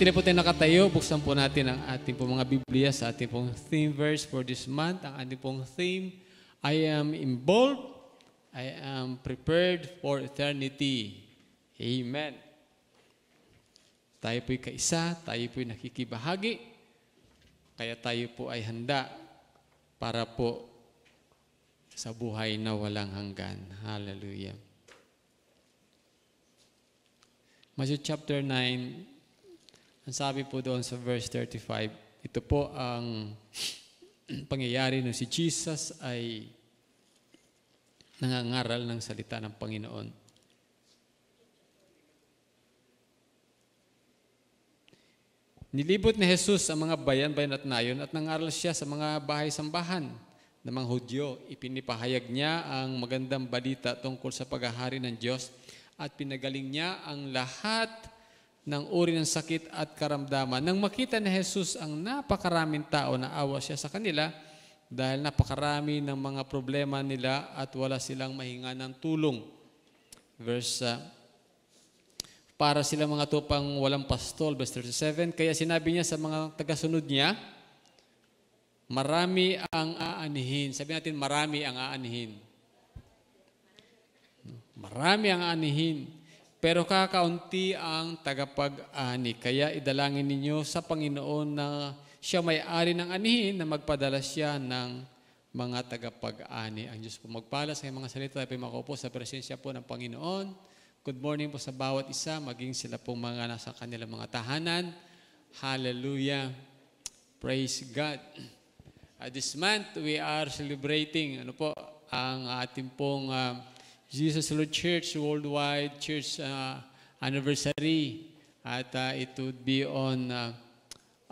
Mabuti na po tayo nakatayo. Buksan po natin ang ating po mga Biblia sa ating pong theme verse for this month. Ang ating pong theme, I am involved, I am prepared for eternity. Amen. Tayo po'y kaisa, tayo po'y nakikibahagi, kaya tayo po ay handa para po sa buhay na walang hanggan. Hallelujah. Matthew chapter 9, ang sabi po doon sa verse 35, ito po ang pangyayari nung si Jesus ay nangangaral ng salita ng Panginoon. Nilibot ni Jesus ang mga bayan-bayan at nayon at nangaral siya sa mga bahay-sambahan ng mga Hudyo. Ipinipahayag niya ang magandang balita tungkol sa paghahari ng Diyos at pinagaling niya ang lahat ng uri ng sakit at karamdaman. Nang makita ni Jesus ang napakaraming tao, naawa siya sa kanila dahil napakarami ng mga problema nila at wala silang mahinga ng tulong. Para sila mga tupang walang pastol, verse 37, kaya sinabi niya sa mga tagasunod niya, marami ang aanihin. Sabi natin, marami ang aanihin. Marami ang aanihin. Pero kakaunti ang tagapag-ani. Kaya idalangin ninyo sa Panginoon na siya may-ari ng anihin na magpadala siya ng mga tagapag-ani. Ang Diyos po magpala sa mga salita ay makaupo sa presensya po ng Panginoon. Good morning po sa bawat isa, maging sila pong mga nasa kanilang mga tahanan. Hallelujah. Praise God. This month we are celebrating ang ating pong Jesus Lord Church Worldwide Church anniversary, at it would be on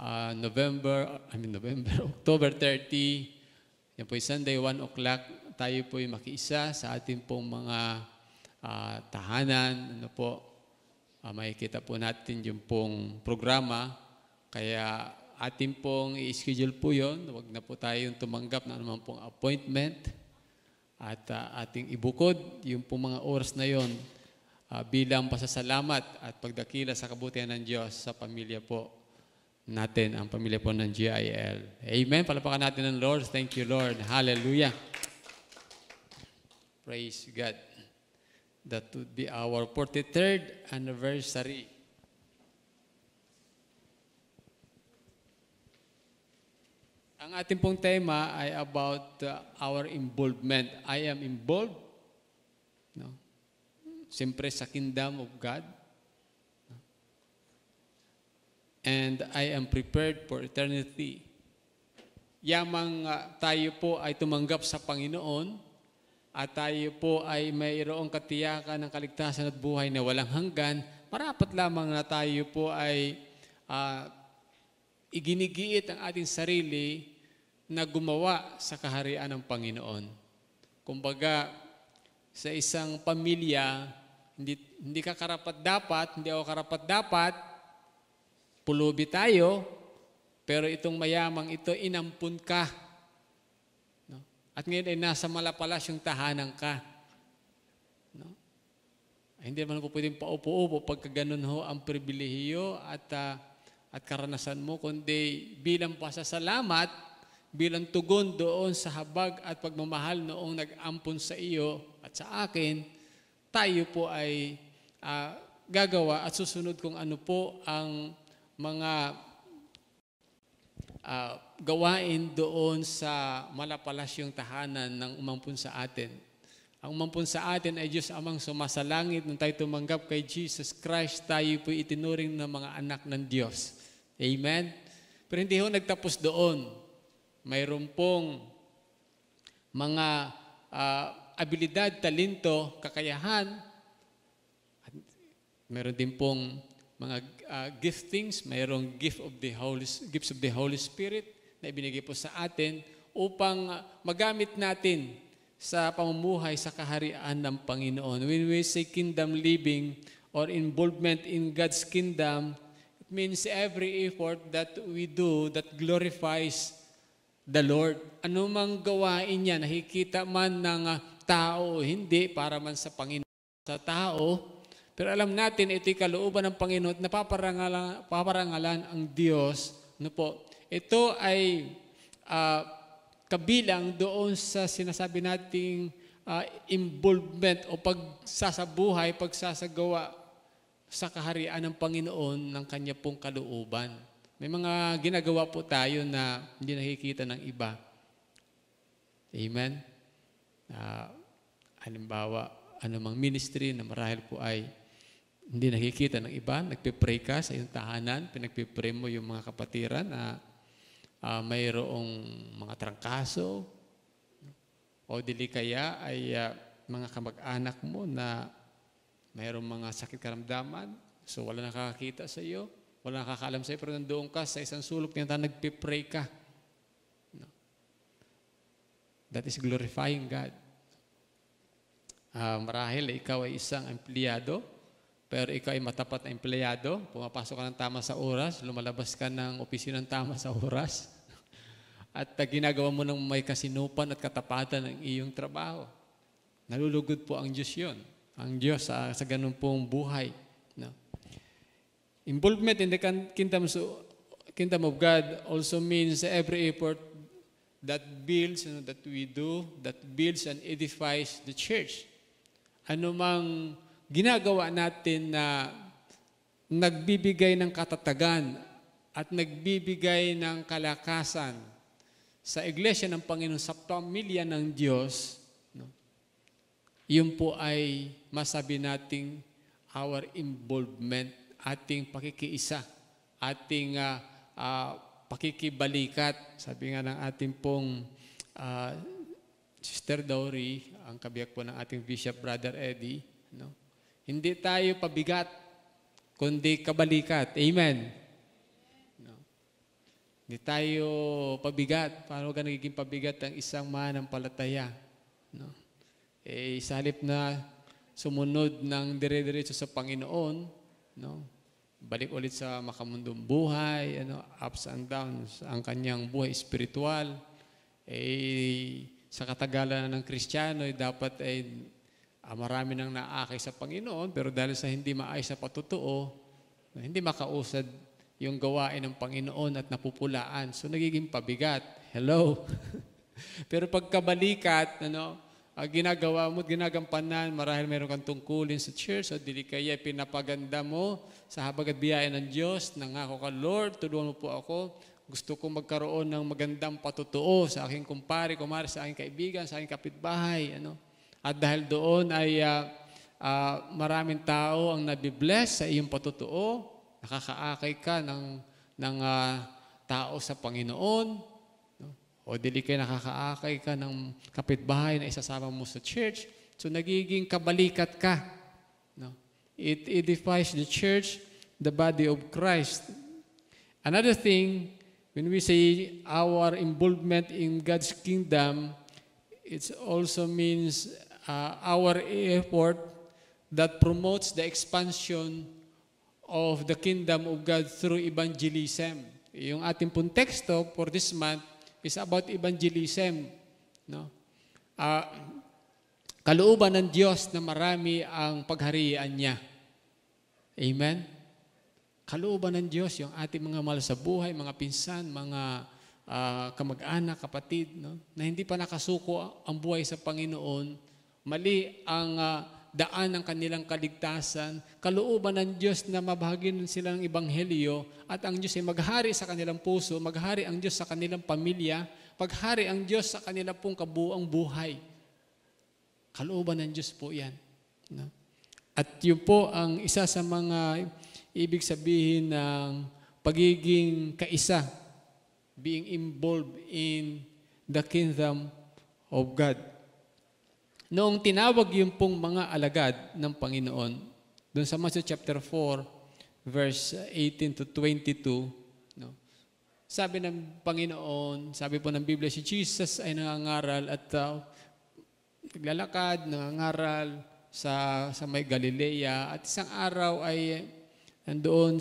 October 30. Yan po Sunday 1 o'clock. Tayo po makiisa sa ating pong mga tahanan. Makikita po natin yung pong programa. Kaya ating pong i-schedule po yun. Huwag na po tayong tumanggap na naman pong appointment. At ating ibukod yung pong mga oras na yon bilang pasasalamat at pagdakila sa kabutihan ng Diyos sa pamilya po natin, ang pamilya po ng GIL. Amen. Palapakan natin ng Lord. Thank you, Lord. Hallelujah. Praise God. That would be our 43rd anniversary. Ang ating pong tema ay about our involvement. I am involved, siyempre sa kingdom of God. And I am prepared for eternity. Yamang tayo po ay tumanggap sa Panginoon at tayo po ay mayroong katiyakan ng kaligtasan at buhay na walang hanggan, marapat lamang na tayo po ay iginigiit ang ating sarili na gumawa sa kaharian ng Panginoon. Kumbaga, sa isang pamilya, hindi ka karapat-dapat, hindi ako karapat-dapat, pulubi tayo, pero itong mayamang ito, inampun ka. No? At ngayon ay nasa malapalas yung tahanan ka. No? Ay, hindi naman po pwedeng paupo-upo pagka ganun ho ang pribilehiyo at karanasan mo, kundi bilang pasasalamat, bilang tugon doon sa habag at pagmamahal noong nag-ampon sa iyo at sa akin, tayo po ay gagawa at susunod kung ano po ang mga gawain doon sa malapalasyong tahanan ng umampun sa atin. Ang umampun sa atin ay Diyos Amang sumasalangit. Nung tayo tumanggap kay Jesus Christ, tayo po itinuring ng mga anak ng Diyos. Amen? Pero hindi ho nagtapos doon. Mayroon pong mga abilidad, talento, kakayahan. At mayroon din pong mga giftings, mayroong gifts of the Holy Spirit na ibinigay po sa atin upang magamit natin sa pamumuhay sa kaharian ng Panginoon. When we say kingdom living or involvement in God's kingdom, it means every effort that we do that glorifies the Lord. Ano mang gawain niya, nakikita man ng tao o hindi, para man sa Panginoon sa tao, Pero alam natin, ito'y kalooban ng Panginoon at paparangalan ang Diyos. Ano po? Ito ay kabilang doon sa sinasabi nating involvement o pagsasabuhay, pagsasagawa sa kaharian ng Panginoon ng Kanya pong kalooban. May mga ginagawa po tayo na hindi nakikita ng iba. Amen? Halimbawa, anumang ministry na marahil po ay hindi nakikita ng iba, nagpipray ka sa iyong tahanan, pinagpipray mo yung mga kapatiran na mayroong mga trangkaso, o dili kaya ay mga kamag-anak mo na mayroong mga sakit karamdaman, so wala nakakakita sa iyo, wala nakakaalam sa iyo, pero nandoon ka sa isang sulok niya, nagpipray ka. No. That is glorifying God. Marahil ikaw ay isang empleyado, pero ikaw ay matapat na empleyado, pumapasok ka ng tama sa oras, lumalabas ka ng opisina ng tama sa oras, at ginagawa mo ng may kasinupan at katapatan ng iyong trabaho. Nalulugod po ang Diyos yun. Ang Diyos sa ganun pong buhay. No? Involvement in the kingdom of God also means every effort that builds, that we do, that builds and edifies the church. Ano mang ginagawa natin na nagbibigay ng katatagan at nagbibigay ng kalakasan sa iglesia ng Panginoon, sa pamilya ng Diyos, no? Yun po ay masabi nating our involvement, ating pakikiisa, ating pakikibalikat. Sabi nga ng ating pong Sister Dory, ang kabiyak po ng ating Bishop Brother Eddie, no? Hindi tayo pabigat, kundi kabalikat. Amen. Hindi tayo pabigat. Paano ka nagiging pabigat ang isang mananampalataya? No? Sa halip na sumunod ng dire-diretso sa Panginoon, no? Balik ulit sa makamundong buhay, ups and downs, ang kanyang buhay espiritual, sa katagalan ng Kristiyano, dapat marami nang naakay sa Panginoon, pero dahil sa hindi maayos sa patutuo, hindi makausad yung gawain ng Panginoon at napupulaan. So, nagiging pabigat. Hello? Pero pagkabalikat, ginagawa mo, ginagampanan, marahil meron kang tungkulin sa church, o dili kaya pinapaganda mo sa habag at biyaya ng Diyos, nangako ka, Lord, tulungan mo po ako. Gusto kong magkaroon ng magandang patutuo sa aking kumari, sa aking kaibigan, sa aking kapitbahay. At dahil doon ay maraming tao ang nabibless sa iyong patutuo, nakakaakay ka ng tao sa Panginoon, no? O dili kayo nakakaakay ka ng kapitbahay na isasama mo sa church, so nagiging kabalikat ka. No? It edifies the church, the body of Christ. Another thing, when we say our involvement in God's kingdom, it also means our effort that promotes the expansion of the kingdom of God through evangelism. Yung ating pong teksto for this month is about evangelism. No? Kalooban ng Diyos na marami ang pagharian niya. Amen? Kalooban ng Diyos, yung ating mga mahal sa buhay, mga pinsan, mga kamag-anak, kapatid, no? Na hindi pa nakasuko ang buhay sa Panginoon, mali ang daan ng kanilang kaligtasan, kalooban ng Diyos na mabahagin sila ng Ebanghelyo at ang Diyos ay maghari sa kanilang puso, maghari ang Diyos sa kanilang pamilya, paghari ang Diyos sa kanilang pong kabuuang buhay. Kalooban ng Diyos po yan. No? At yun po ang isa sa mga ibig sabihin ng pagiging kaisa, being involved in the kingdom of God. Noong tinawag yung pong mga alagad ng Panginoon, doon sa Matthew chapter 4, verse 18 to 22, no? Sabi ng Panginoon, sabi po ng Biblia, si Jesus ay nangangaral at naglalakad, nangangaral sa may Galilea. At isang araw ay nandoon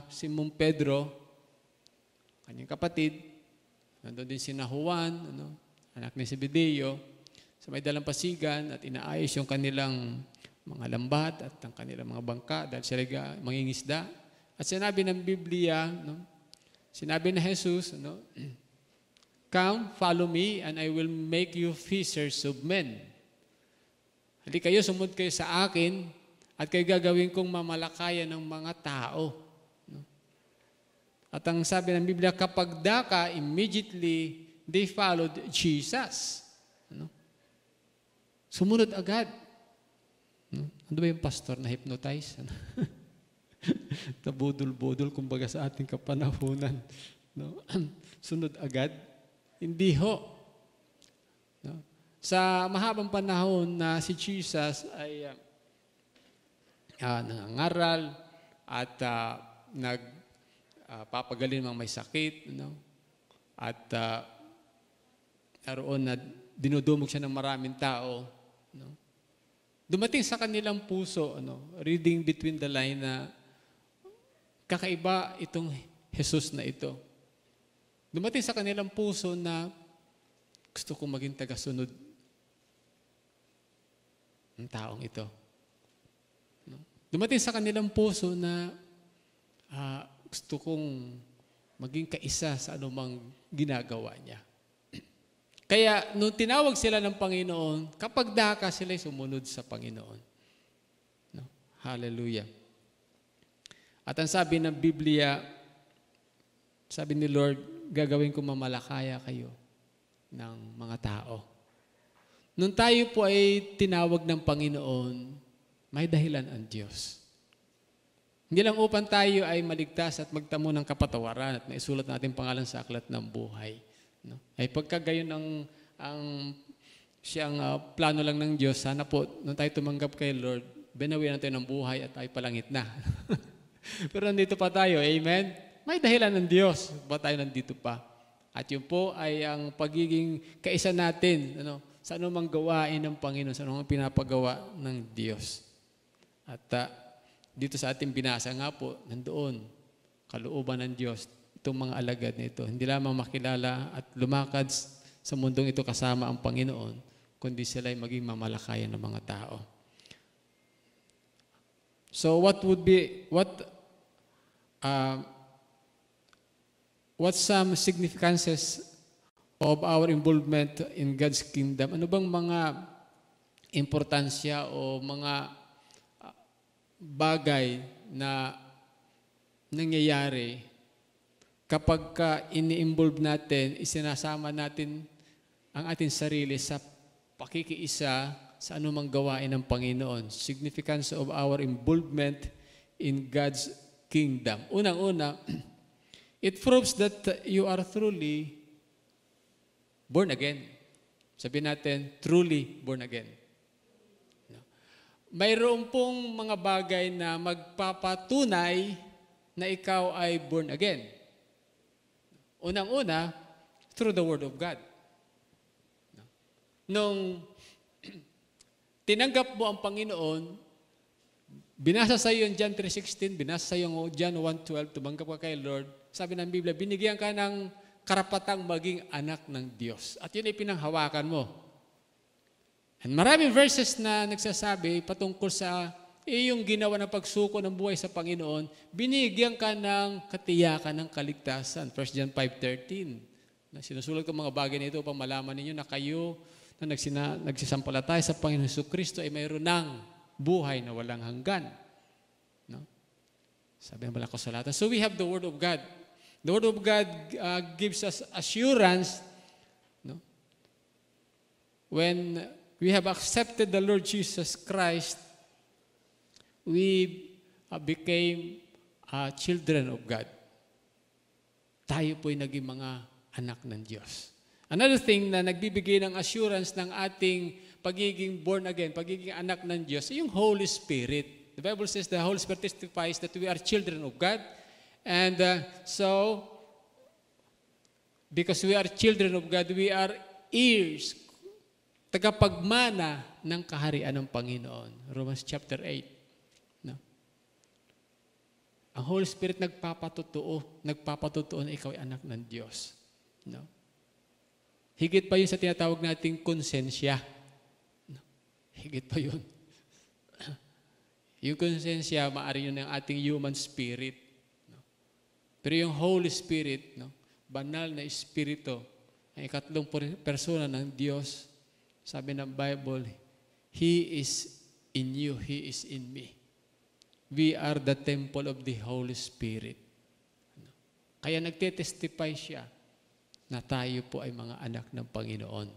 Simon Pedro, kanyang kapatid, nandoon din sina Juan, anak ni Zebedeo, sa may dalampasigan at inaayos yung kanilang mga lambat at ang kanilang mga bangka dahil sila mangingisda. At sinabi ng Biblia, no, sinabi na Jesus, no, come, follow me, and I will make you fishers of men. Halika kayo, sumunod kayo sa akin, at kayo gagawin kong mamalakayan ng mga tao. No? At ang sabi ng Biblia, kapag daka, immediately, they followed Jesus. No? Sumunod agad. No? Ano ba yung pastor na hypnotize? Ano? Nabudol-budol, kumbaga sa ating kapanahunan. No? Sunod agad? Hindi ho. No? Sa mahabang panahon na si Jesus ay nangangaral at nagpapagaling mga may sakit, no? At naroon na dinudumog siya ng maraming tao, no? Dumating sa kanilang puso, reading between the line, na kakaiba itong Jesus na ito. Dumating sa kanilang puso na gusto kong maging tagasunod ng taong ito. No? Dumating sa kanilang puso na gusto kong maging kaisa sa anumang ginagawa niya. Kaya nung tinawag sila ng Panginoon, kapag daka sila'y sumunod sa Panginoon. No? Hallelujah. At ang sabi ng Biblia, sabi ni Lord, gagawin ko mamalakaya kayo ng mga tao. Nung tayo po ay tinawag ng Panginoon, may dahilan ang Diyos. Hindi lang upang tayo ay maligtas at magtamo ng kapatawaran at maisulat natin pangalan sa aklat ng buhay. No? Ay pagka gayon siyang plano lang ng Diyos, sana po, nung tayo tumanggap kay Lord, binawian natin ng buhay at tayo palangit na. Pero nandito pa tayo, amen? May dahilan ng Diyos, ba't tayo nandito pa? At yun po ay ang pagiging kaisa natin, sa anumang gawain ng Panginoon, sa anumang pinapagawa ng Diyos. At dito sa ating binasa nga po, nandoon, kalooban ng Diyos, itong mga alagad nito. Hindi lamang makilala at lumakad sa mundong ito kasama ang Panginoon, kundi sila ay maging mamalakayan ng mga tao. So what's some significances of our involvement in God's kingdom? Ano bang mga importansya o mga bagay na nangyayari kapag ini-involve natin, isinasama natin ang ating sarili sa pakikiisa sa anumang gawain ng Panginoon? Significance of our involvement in God's kingdom. Unang-una, it proves that you are truly born again. Sabihin natin, truly born again. Mayroon pong mga bagay na magpapatunay na ikaw ay born again. Unang-una, through the Word of God. Nung tinanggap mo ang Panginoon, binasa sa iyo yung John 3:16, binasa sa iyo yung John 1:12, tumanggap ka kay Lord, sabi ng Biblia, binigyan ka ng karapatang maging anak ng Diyos. At yun ay pinanghawakan mo. And maraming verses na nagsasabi patungkol sa iyong ginawa ng pagsuko ng buhay sa Panginoon, binigyan ka ng katiyakan ng kaligtasan. 1 John 5:13. Na sinusulat ko mga bagay na ito upang malaman ninyo na kayo na nagsisampalataya sa Panginoon Jesucristo ay mayroon ng buhay na walang hanggan. No? Sabi ng Banal Kasulatan. So we have the Word of God. The Word of God gives us assurance, no? When we have accepted the Lord Jesus Christ, we became children of God. Tayo po'y naging mga anak ng Diyos. Another thing na nagbibigay ng assurance ng ating pagiging born again, pagiging anak ng Diyos, ay yung Holy Spirit. The Bible says the Holy Spirit testifies that we are children of God. And so, because we are children of God, we are heirs, tagapagmana ng kaharian ng Panginoon. Romans chapter 8. No? Ang Holy Spirit nagpapatotoo na ikaw ay anak ng Diyos. No? Higit pa yun sa tinatawag nating konsensya. No? Higit pa yun. Yung konsensya, maaari yun ng ating human spirit. No? Pero yung Holy Spirit, no? Banal na Espiritu, ang ikatlong persona ng Diyos, sabi ng Bible, He is in you, He is in me. We are the temple of the Holy Spirit. Kaya nagtetestify siya na tayo po ay mga anak ng Panginoon.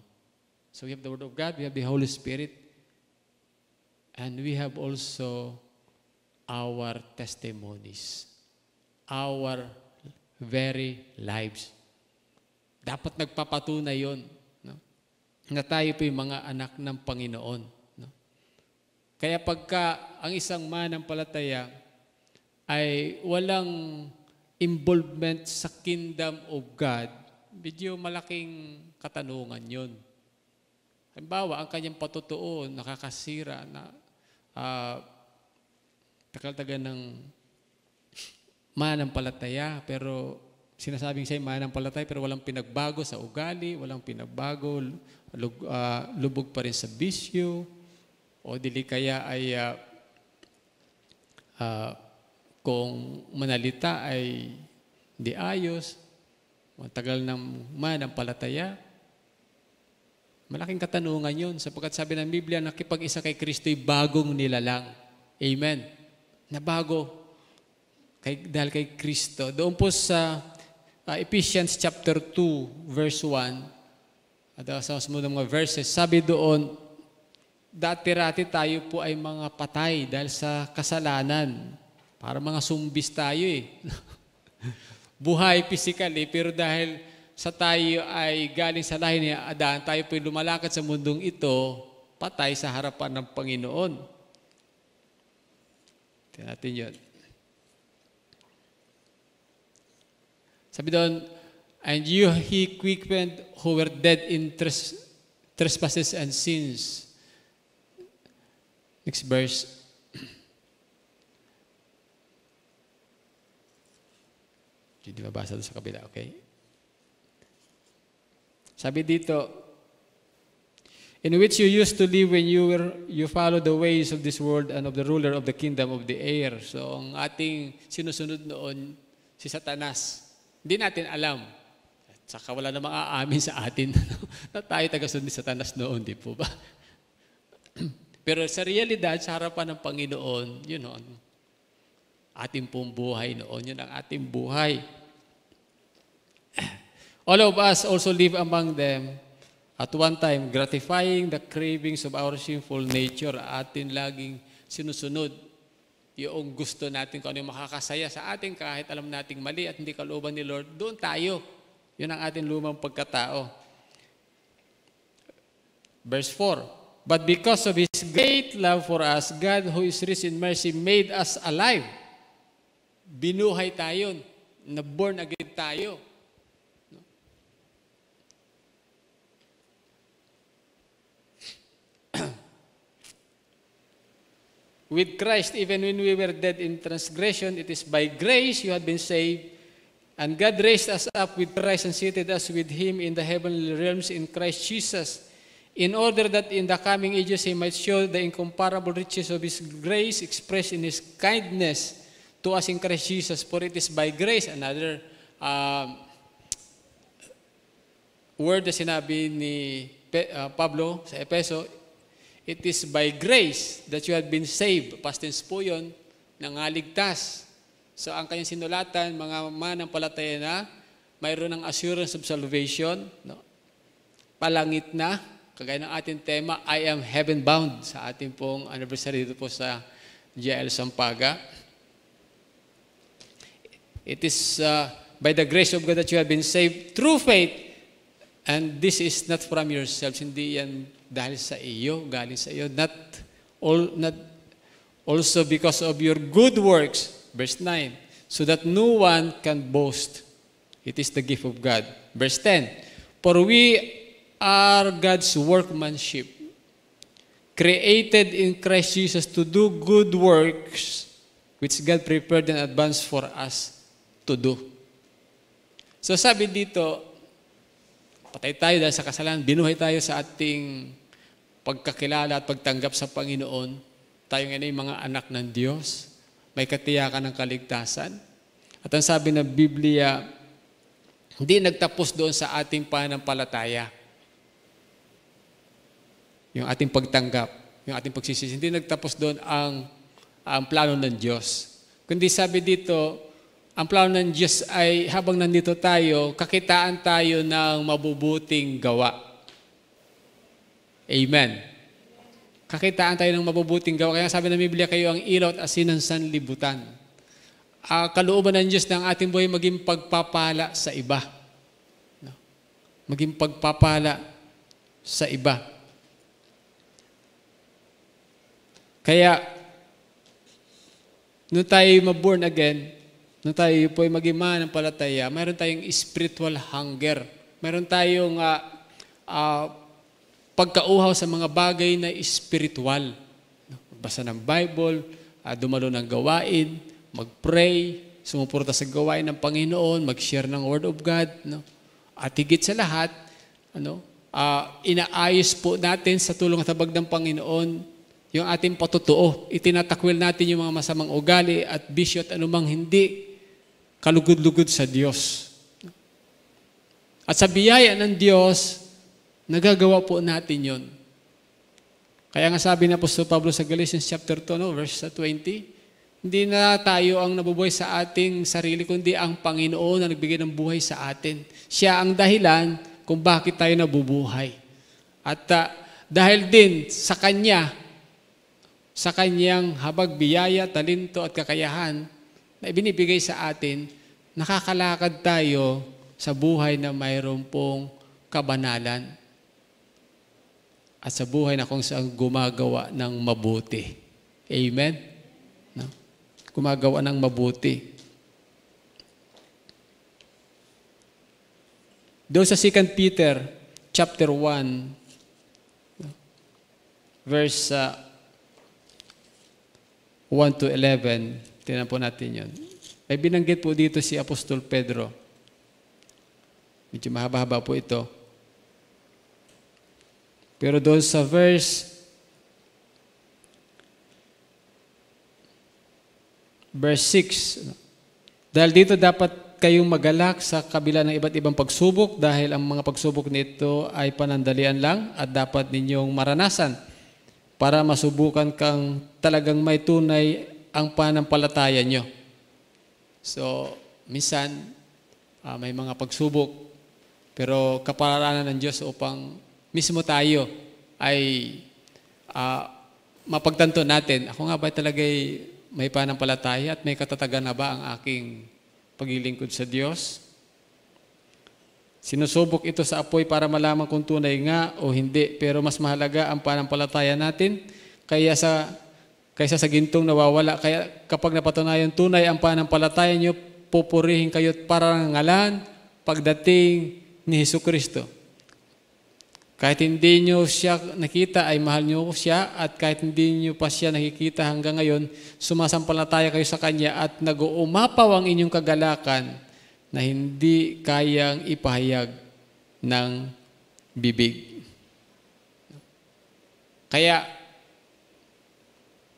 So we have the Word of God, we have the Holy Spirit, and we have also our testimonies, our very lives. Dapat nagpapatunay yun, no? Na tayo po yung mga anak ng Panginoon. No? Kaya pagka ang isang mananampalataya ay walang involvement sa kingdom of God, medyo malaking katanungan yun. Halimbawa, ang kanyang patutuo nakakasira na tagal-tagal ng mananampalataya, pero sinasabing siya mananampalataya, pero walang pinagbago sa ugali, walang pinagbago, lubog pa rin sa bisyo, o dili kaya ay kung manalita ay di ayos, matagal ng mananampalataya. Malaking katanungan yun, sapagkat sabi ng Biblia, nakipag-isa kay Kristo'y bagong nilalang. Amen. Na bago dahil kay Kristo. Doon po sa Ephesians chapter 2, verse 1, at sa sumunod mga verses, sabi doon, dati-rati tayo po ay mga patay dahil sa kasalanan. Para mga zumbis tayo eh. Buhay physically, pero dahil sa tayo ay galing sa lahi ni Adan, tayo po'y lumalakad sa mundong ito, patay sa harapan ng Panginoon. Tingnan natin yun. Sabi doon, and you He quickened who were dead in trespasses and sins. Next verse. Hindi mabasa doon sa kabila, okay? Sabi dito, in which you used to live when you follow the ways of this world and of the ruler of the kingdom of the air. So, ang ating sinusunod noon, si Satanas. Hindi natin alam. At saka wala namang aamin sa atin na tayo tagasunod ni Satanas noon, di po ba? Pero sa realidad, sa harapan ng Panginoon, yun noon, ating pong buhay noon, yun ang ating buhay. All of us also live among them at one time, gratifying the cravings of our sinful nature. Atin laging sinusunod yung gusto natin, kung ano yung makakasaya sa atin, kahit alam nating mali at hindi kalooban ni Lord, doon tayo. Yun ang ating lumang pagkatao. Verse 4, but because of His great love for us, God who is rich in mercy made us alive. Binuhay tayo, na-born again tayo. With Christ, even when we were dead in transgression, it is by grace you have been saved. And God raised us up with Christ and seated us with Him in the heavenly realms in Christ Jesus, in order that in the coming ages He might show the incomparable riches of His grace expressed in His kindness to us in Christ Jesus. For it is by grace, another word na sinabi ni Pablo sa Epeso, it is by grace that you have been saved. Past tense po yun, nangaligtas. So ang kanyang sinulatan, mga mananampalataya na, mayroon ng assurance of salvation, no? Palangit na, kagaya ng ating tema, I am heaven bound, sa ating pong anniversary dito po sa GL Sampaga. It is by the grace of God that you have been saved through faith, and this is not from yourselves, hindi yan dahil sa iyo, galing sa iyo, not also because of your good works, verse 9, so that no one can boast. It is the gift of God. Verse 10, for we are God's workmanship, created in Christ Jesus to do good works, which God prepared in advance for us to do. So sabi dito, patay tayo dahil sa kasalanan, binuhay tayo sa ating pagkakilala at pagtanggap sa Panginoon, tayo ngayon ay mga anak ng Diyos. May katiyakan ng kaligtasan. At ang sabi ng Biblia, hindi nagtapos doon sa ating pananampalataya. Yung ating pagtanggap, yung ating pagsisisi. Hindi nagtapos doon ang plano ng Diyos. Kundi sabi dito, ang plano ng Diyos ay habang nandito tayo, kakitaan tayo ng mabubuting gawa. Amen. Kakitaan tayo ng mabubuting gawa. Kaya sabi ng Biblia, kayo ang ilaw at asin ng sanlibutan. Kalooban ng Diyos ng ating buhay maging pagpapala sa iba. Maging pagpapala sa iba. Kaya, nung tayo ma-born again, nung tayo po ay maging mananampalataya, mayroon tayong spiritual hunger. Mayroon tayong pagkauhaw sa mga bagay na spiritual. Magbasa ng Bible, dumalo ng gawain, mag-pray, sumuporta sa gawain ng Panginoon, mag-share ng Word of God. No? At higit sa lahat, inaayos po natin sa tulong at habag ng Panginoon yung ating patutuo. Itinatakwil natin yung mga masamang ugali at bisyo at anumang hindi kalugod-lugod sa Diyos. At sa biyaya ng Diyos, nagagawa po natin yon. Kaya nga sabi ni Apostol Pablo sa Galatians chapter 2, verse 20, hindi na tayo ang nabubuhay sa ating sarili, kundi ang Panginoon na nagbigay ng buhay sa atin. Siya ang dahilan kung bakit tayo nabubuhay. At dahil din sa Kanya, sa Kanyang habag, biyaya, talento at kakayahan na ibinibigay sa atin, nakakalakad tayo sa buhay na mayroon pong kabanalan at sa buhay na kung saan gumagawa ng mabuti. Amen? No? Gumagawa ng mabuti. Doon sa 2 Peter chapter 1 verse 1 to 11, tingnan po natin yun. Ay binanggit po dito si Apostol Pedro. Medyo mahaba-haba po ito. Pero doon sa verse 6, dahil dito dapat kayong magalak sa kabila ng iba't ibang pagsubok dahil ang mga pagsubok nito ay panandalian lang at dapat ninyong maranasan para masubukan kang talagang may tunay ang pananampalataya nyo. So, minsan, may mga pagsubok, pero kaparanan ng Diyos upang mismo tayo ay mapagtanto natin, ako nga ba talaga'y may pananampalataya at may katatagan na ba ang aking paglilingkod sa Diyos? Sinusubok ito sa apoy para malaman kung tunay nga o hindi, pero mas mahalaga ang pananampalataya natin kaysa sa gintong nawawala. Kaya kapag napatunayan tunay ang pananampalataya nyo, pupurihin kayo at parangalan pagdating ni Jesucristo. Kahit hindi nyo siya nakita, ay mahal nyo siya, at kahit hindi nyo pa siya nakikita hanggang ngayon, sumasampalataya kayo sa Kanya at nag-uumapaw ang inyong kagalakan na hindi kayang ipahayag ng bibig. Kaya,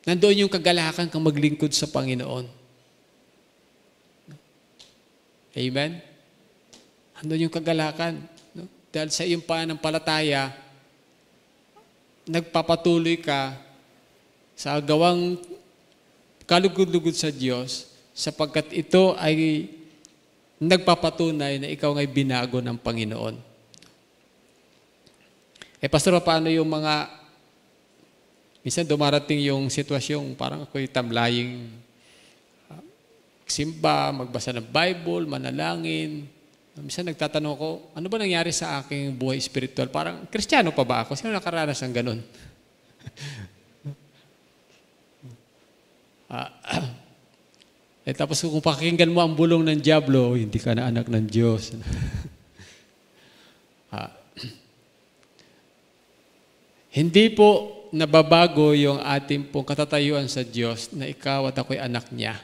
nandoon yung kagalakan kang maglingkod sa Panginoon. Amen? Nandoon yung kagalakan. No? Dahil sa iyong pananampalataya, nagpapatuloy ka sa gawang kalugod-lugod sa Diyos sapagkat ito ay nagpapatunay na ikaw ay binago ng Panginoon. Pastor, paano yung mga minsan dumarating yung sitwasyong parang ako'y tamlaying simba, magbasa ng Bible, manalangin. Minsan nagtatanong ko, ano ba nangyari sa aking buhay spiritual? Parang, Kristiyano pa ba ako? Sino nakaranas ng ganun? Tapos kung pakinggan mo ang bulong ng dyablo, hindi ka na anak ng Diyos. Hindi po nababago yung ating pong katatayuan sa Diyos na ikaw at ako'y anak niya.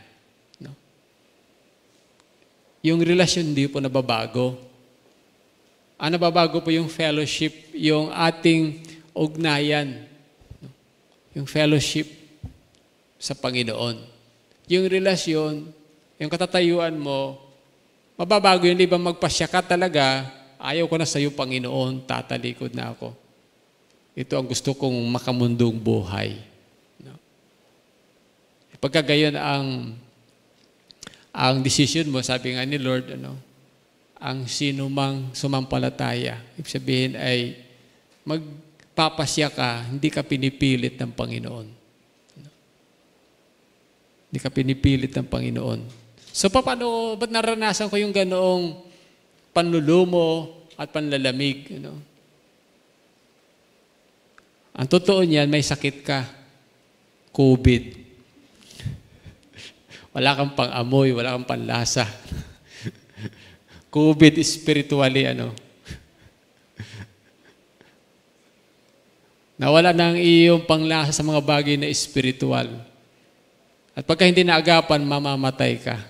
No? Yung relasyon hindi po nababago. Ang nababago po yung fellowship, yung ating ugnayan. No? Yung fellowship. sa Panginoon. Yung relasyon, yung katatayuan mo, mababago yun, libang magpasya ka talaga, ayaw ko na sa iyo, Panginoon, tatalikod na ako. Ito ang gusto kong makamundong buhay. No? Pagka gayon ang decision mo, sabi nga ni Lord, ang sino mang sumampalataya, ibig sabihin ay magpapasya ka, hindi ka pinipilit ng Panginoon. Hindi ka pinipilit ng Panginoon. So paano, ba't naranasan ko yung ganoong panlulumo at panlalamig? Ang totoo niyan, may sakit ka. COVID. Wala kang pang-amoy, wala kang panlasa. COVID spiritually, nawala na ang iyong panglasa sa mga bagay na spiritual. At pagka hindi naagapan, mamamatay ka.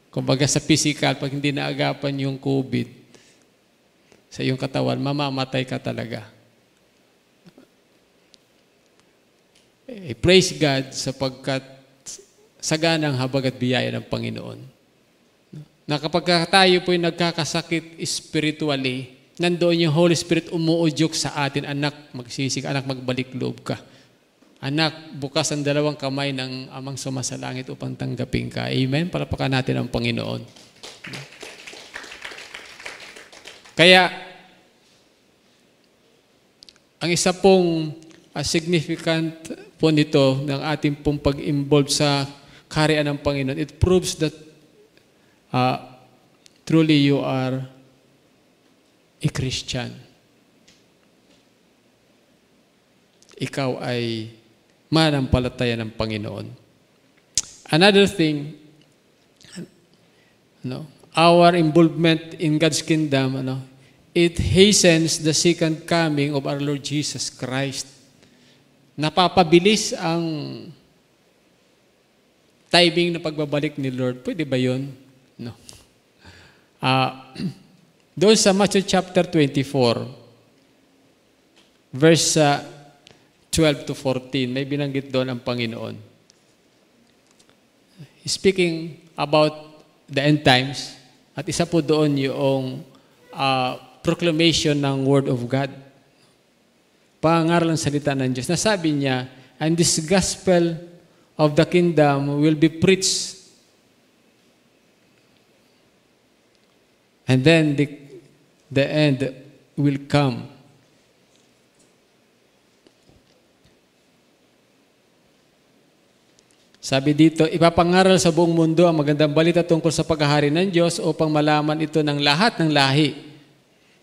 Kumbaga sa physical, pag hindi naagapan yung COVID sa iyong katawan, mamamatay ka talaga. Praise God sapagkat saganang habag at biyaya ng Panginoon. Na kapag tayo po'y nagkakasakit spiritually, nandoon yung Holy Spirit umuudyok sa atin, anak, magsisig, anak, magbalik loob ka. Anak, bukas ang dalawang kamay ng Amang sumasalangit upang tanggapin ka. Amen? Palapakan natin ang Panginoon. Kaya, ang isa pong significant po nito ng ating pong pag-involve sa kaharian ng Panginoon, it proves that truly you are a Christian. Ikaw ay manampalataya ng Panginoon. Another thing, our involvement in God's kingdom, it hastens the second coming of our Lord Jesus Christ. Napapabilis ang timing na pagbabalik ni Lord. Pwede ba yun? No. Doon sa Matthew chapter 24, verse 12 to 14, may binanggit doon ang Panginoon. Speaking about the end times, at isa po doon yung proclamation ng Word of God. Pangaral ng salita ng Diyos. Nasabi niya, and this gospel of the kingdom will be preached. And then the end will come. Sabi dito, ipapangaral sa buong mundo ang magandang balita tungkol sa paghahari ng Diyos upang malaman ito ng lahat ng lahi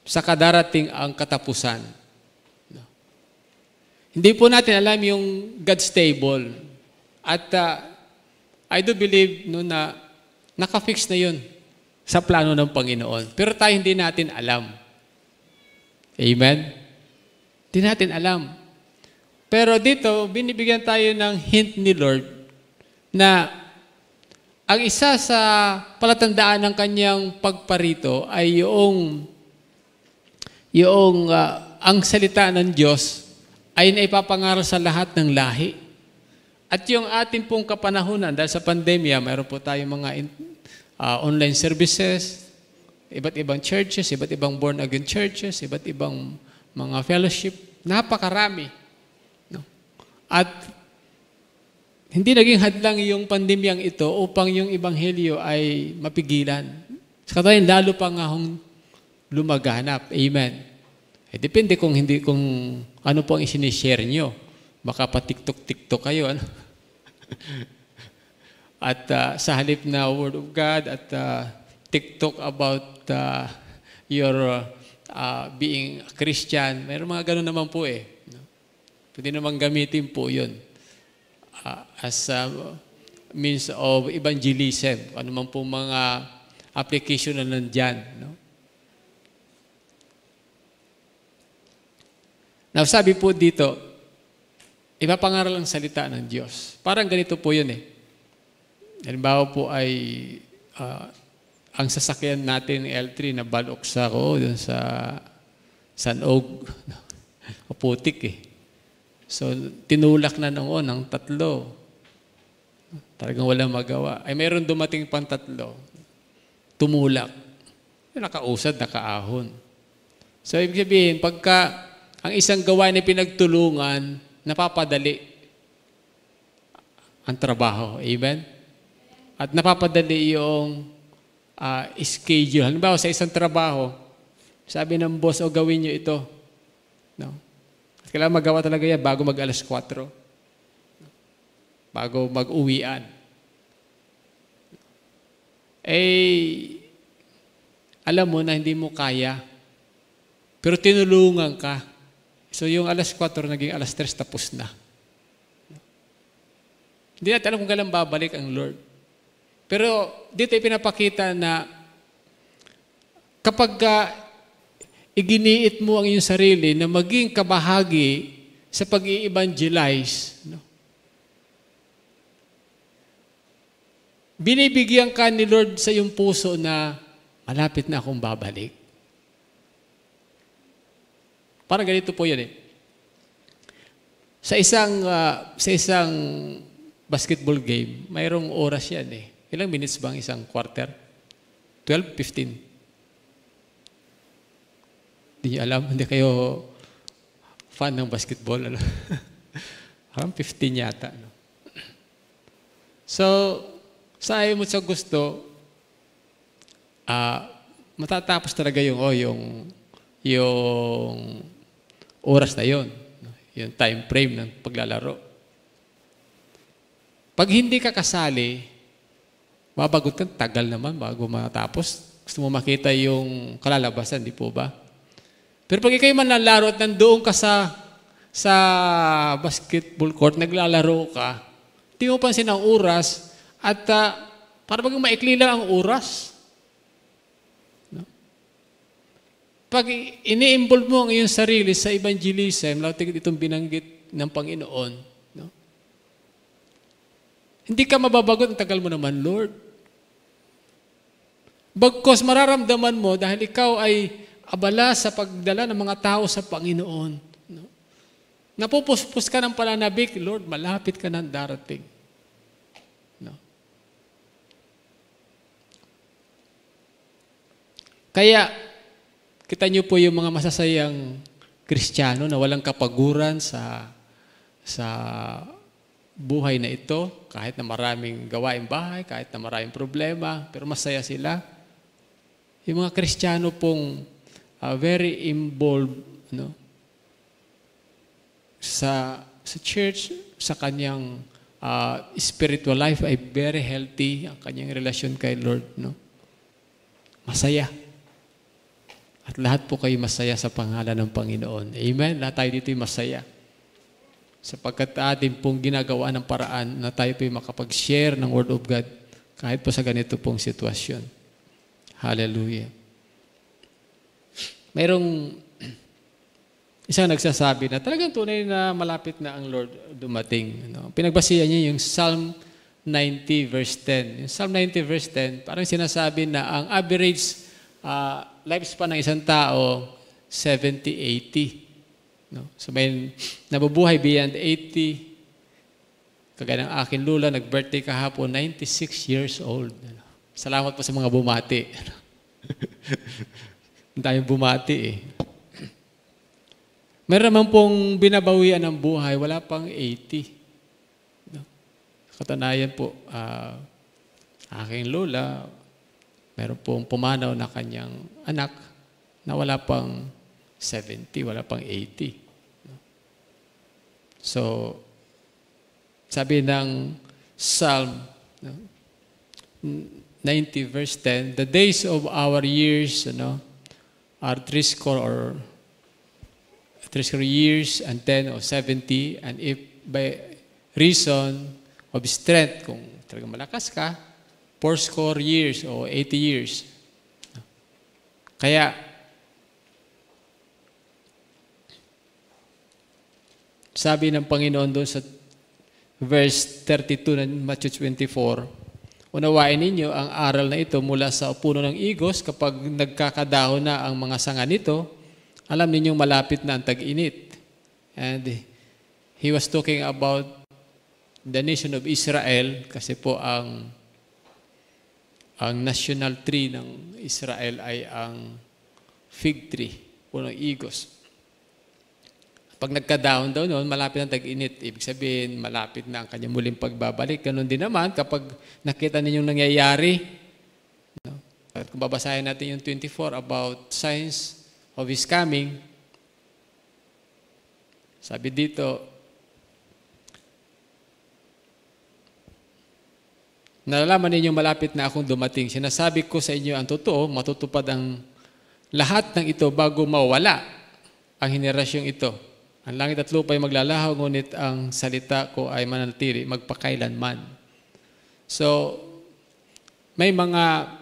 sa kadarating ang katapusan. Hindi po natin alam yung God's table. At I do believe na nakafix na yun sa plano ng Panginoon. Pero tayo hindi natin alam. Amen? Hindi natin alam. Pero dito, binibigyan tayo ng hint ni Lord na ang isa sa palatandaan ng kanyang pagparito ay yung ang salita ng Diyos ay naipapangaral sa lahat ng lahi. At yung ating pong kapanahunan, dahil sa pandemya, mayroon po tayong mga online services, iba't ibang churches, iba't ibang born-again churches, iba't ibang mga fellowship, napakarami. No? At hindi naging hadlang yung pandemyang ito upang yung ebanghelyo ay mapigilan. Sa katayin, lalo pa nga hong lumaganap. Amen. Depende kung ano po ang isinishare nyo. Baka pa TikTok kayo. At sa halip na Word of God at TikTok about your being a Christian, mayroon mga ganun naman po eh. Pwede naman gamitin po yun as a means of evangelism. Ano man po mga application na nandyan. No? Now, sabi po dito, ipapangaral ang salita ng Diyos. Parang ganito po yun eh. Halimbawa po ay ang sasakyan natin L3 na baloksa ko dun sa San Og. Maputik eh. So, tinulak na noon ng 3. Talagang walang magawa. Ay, mayroon dumating pang 3. Tumulak. Nakausad, nakaahon. So, ibig sabihin, pagka ang isang gawain ay pinagtulungan, napapadali ang trabaho. Amen? At napapadali yung schedule. Halimbawa, sa isang trabaho, sabi ng boss, o gawin nyo ito. No? Kailangan magawa talaga yan bago mag-alas 4. Bago mag-uwian. Alam mo na hindi mo kaya. Pero tinulungan ka. So yung alas 4 naging alas 3 tapos na. Hindi natin alam kung kailan babalik ang Lord. Pero dito ay pinapakita na kapag iginiit mo ang iyong sarili na maging kabahagi sa pag-i-evangelize, no? Binibigyan ka ni Lord sa iyong puso na malapit na akong babalik. Parang ganito po yun eh. Sa isang basketball game, mayroong oras yan eh. Ilang minutes bang isang quarter? 12, 15. Hindi niyo alam, hindi kayo fan ng basketball. Ano? Parang 15 yata. No? So, sa ayaw mo sa gusto, matatapos talaga yung oras na yon, yung time frame ng paglalaro. Pag hindi ka kasali, mabagot ka, tagal naman bago matapos. Gusto mo makita yung kalalabasan, di po ba? Pero pag ikay man nalaro at nandoon ka sa basketball court, naglalaro ka, di mo pansin ang oras at para bagang maikli lang ang oras. No? Pag ini-involve mo ang iyong sarili sa evangelism, lautig itong binanggit ng Panginoon, no? Hindi ka mababagot, ang tagal mo naman, Lord. Bagkos mararamdaman mo dahil ikaw ay abala sa pagdala ng mga tao sa Panginoon. No? Napupuspos ka ng pananabik, Lord, malapit ka ng darating. No? Kaya, kita niyo po yung mga masasayang Kristiyano na walang kapaguran sa buhay na ito, kahit na maraming gawaing bahay, kahit na maraming problema, pero masaya sila. Yung mga Kristiyano pong very involved, no, sa church, sa kanyang spiritual life ay very healthy, ang kanyang relasyon kay Lord, no? Masaya. At lahat po kayo masaya sa pangalan ng Panginoon. Amen? Lahat tayo dito ay masaya. Sapagkat atin pong ginagawa ng paraan na tayo po ay makapag-share ng Word of God kahit po sa ganito pong sitwasyon. Hallelujah. Mayroong isang nagsasabi na talagang tunay na malapit na ang Lord dumating. No? Pinagbasihan niya yung Psalm 90 verse 10. Yung Psalm 90 verse 10, parang sinasabi na ang average lifespan ng isang tao, 70, 80. No? So may nabubuhay beyond 80. Kagaya ng akin lula, nag-birthday kahapon, 96 years old. Salamat po sa mga bumati. Hindi tayong bumati eh. Meron naman pong binabawian ng buhay, wala pang 80. No? Katanayan po, aking lola, meron pong pumanaw na kanyang anak na wala pang 70, wala pang 80. No? So, sabi ng Psalm 90 verse 10, the days of our years, are 70 years and 10 or 70, and if by reason of strength, kung talagang malakas ka, 80 years o 80 years. Kaya, sabi ng Panginoon doon sa verse 32 ng Matthew 24, unawain ninyo ang aral na ito mula sa puno ng igos. Kapag nagkakadahon na ang mga sanga nito, alam ninyong malapit na ang tag-init. And he was talking about the nation of Israel kasi po ang national tree ng Israel ay ang fig tree, punong igos. Pag nagka-down daw noon, malapit ang tag-init. Ibig sabihin, malapit na ang kanyang muling pagbabalik. Ganun din naman kapag nakita ninyong nangyayari. No? At kung babasahin natin yung 24 about signs of His coming, sabi dito, nalalaman ninyo malapit na akong dumating. Sinasabi ko sa inyo ang totoo, matutupad ang lahat ng ito bago mawala ang henerasyong ito. Ang langit at lupa ay maglalaho, ngunit ang salita ko ay mananatili, magpakailanman. So, may mga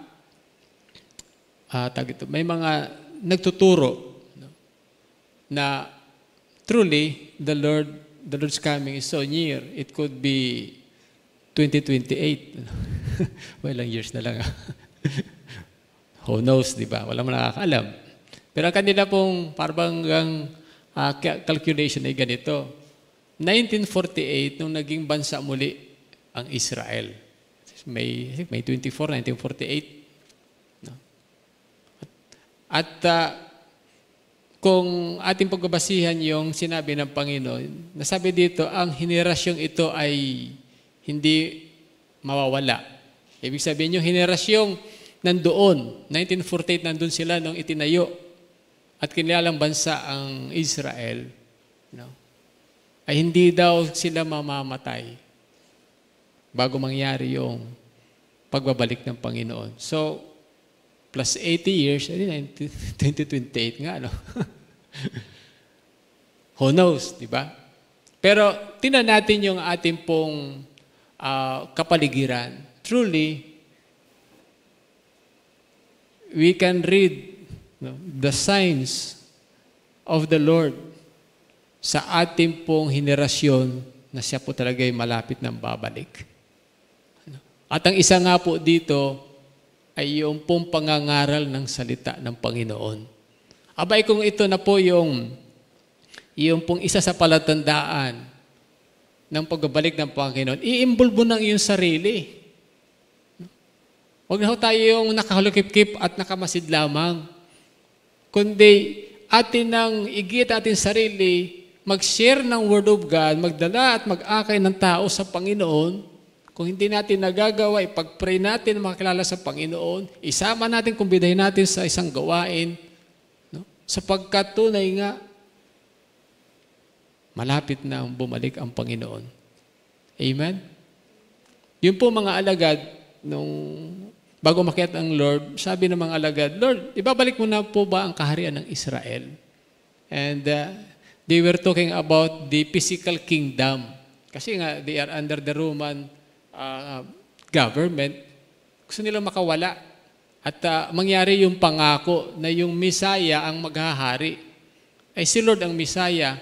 nagtuturo na truly the Lord's coming is so near. It could be 2028. Well, ilang years na lang. Who knows, di ba? Wala mo nakakaalam. Pero ang kanila pong parang calculation ay ganito. 1948, nung naging bansa muli ang Israel. May 24, 1948. No? At kung ating pagbabasihan yung sinabi ng Panginoon, nasabi dito, ang henerasyong ito ay hindi mawawala. Ibig sabihin yung henerasyong nandoon, 1948 nandun sila nung itinayo at kinilalang bansa ang Israel, no? Ay hindi daw sila mamamatay bago mangyari yung pagbabalik ng Panginoon. So, plus 80 years, 2028 nga, no? Who knows, di ba? Pero tingnan natin yung ating pong kapaligiran. Truly, we can read the signs of the Lord sa ating pong henerasyon na siya po talaga ay malapit ng babalik. At ang isa nga po dito ay yung pong pangangaral ng salita ng Panginoon. Abay kung ito na po yung pong isa sa palatandaan ng pagbabalik ng Panginoon, iimbulbo ng iyong sarili. Huwag na ho tayo yung nakahalukip-kip at nakamasid lamang. Kundi atin nang igit atin sarili, mag-share ng Word of God, magdala at mag-akay ng tao sa Panginoon. Kung hindi natin nagagawa, ipag-pray natin makilala sa Panginoon, isama natin, kumbidahin natin sa isang gawain, no? Sapagkat tunay nga, malapit na bumalik ang Panginoon. Amen? Yun po mga alagad, bago makiat ang Lord, sabi ng mga alagad, Lord, ibabalik mo na po ba ang kaharian ng Israel? And they were talking about the physical kingdom. Kasi nga, they are under the Roman government. Gusto nilang makawala. At mangyari yung pangako na yung Messiah ang maghahari. Ay si Lord ang Messiah.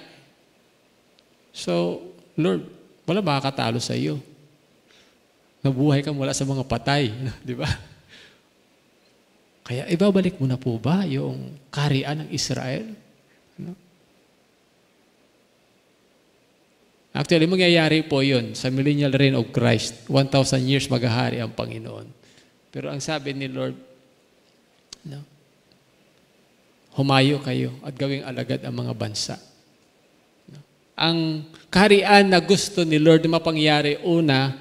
So, Lord, wala makakatalo sa iyo. Nabuhay ka mula sa mga patay. Di ba? Kaya ibabalik mo na po ba yung kaharian ng Israel? No? Actually, mangyayari po yun sa millennial reign of Christ. 1,000 years maghahari ang Panginoon. Pero ang sabi ni Lord, no, humayo kayo at gawing alagad ang mga bansa. No? Ang kaharian na gusto ni Lord na mapangyari una,